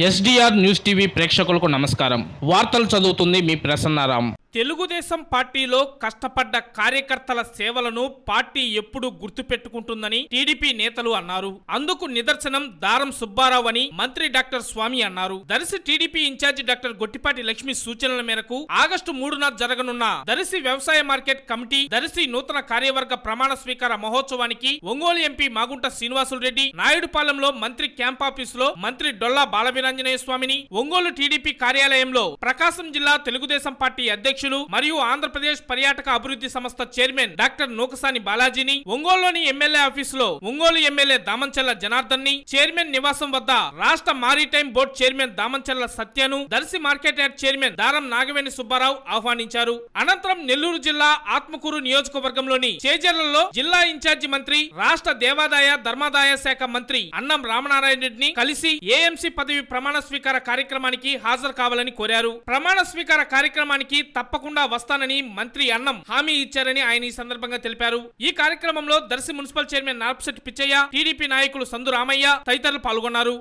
SDR news TV ప్రేక్షకులకు నమస్కారం. వార్తలు చదువుతుంది మీ ప్రసన్నారాం. తెలుగుదేశం పార్టీలో కష్టపడ్డ కార్యకర్తల సేవలను పార్టీ ఎప్పుడూ గుర్తుపెట్టుకుంటుందని టీడీపీ నేతలు అన్నారు. అందుకు నిదర్శనం దారం సుబ్బారావు అని మంత్రి డాక్టర్ స్వామి అన్నారు. Darsi TDP incharge doctor Gottipati Lakshmi సూచనల మేరకు ఆగస్టు 3న జరగనున్న దర్శి వ్యవసాయ మార్కెట్ కమిటీ దర్శి నూతన కార్యవర్గ ప్రమాణ స్వీకార మహోత్సవానికి ఒంగోలు ఎంపీ మాగుంట శ్రీనివాసులు రెడ్డి, నాయుడుపాలెంలో మంత్రి క్యాంప్ ఆఫీస్ లో మంత్రి డొల్లా బాలవీరాంజనేయ స్వామిని, ఒంగోలు టీడీపీ కార్యాలయంలో ప్రకాశం జిల్లా తెలుగుదేశం పార్టీ అధ్యక్షులు మరియు ఆంధ్రప్రదేశ్ పర్యాటక అభివృద్ధి సంస్థ చైర్మన్ డాక్టర్ నూకసాని బాలాజీని, ఒంగోలులోని ఎమ్మెల్యే ఆఫీసులో ఒంగోలు ఎమ్మెల్యే దామంచెల్ల జనార్దన్ ని, చైర్మన్ నివాసం వద్ద రాష్ట్ర మారిటైమ్ బోర్డు చైర్మన్ దామంచెల్ల సత్యను, Darsi market yard chairman Daram Nagaveni Subbarao ఆహ్వానించారు. అనంతరం నెల్లూరు జిల్లా ఆత్మకూరు నియోజకవర్గంలోని చేజర్లలో జిల్లా ఇన్ఛార్జి మంత్రి, రాష్ట్ర దేవాదాయ ధర్మాదాయ శాఖ మంత్రి అన్నం రామనారాయణ రెడ్డిని కలిసి ఏఎంసీ పదవి ప్రమాణ స్వీకార కార్యక్రమానికి హాజరు కావాలని కోరారు. ప్రమాణ స్వీకార కార్యక్రమానికి తప్పకుండా వస్తానని మంత్రి అన్నం హామీ ఇచ్చారని ఆయన ఈ సందర్భంగా తెలిపారు. ఈ కార్యక్రమంలో Darsi municipal chairman Narpasetti Pitchaiah, TDP నాయకులు సందు రామయ్య తదితరులు పాల్గొన్నారు.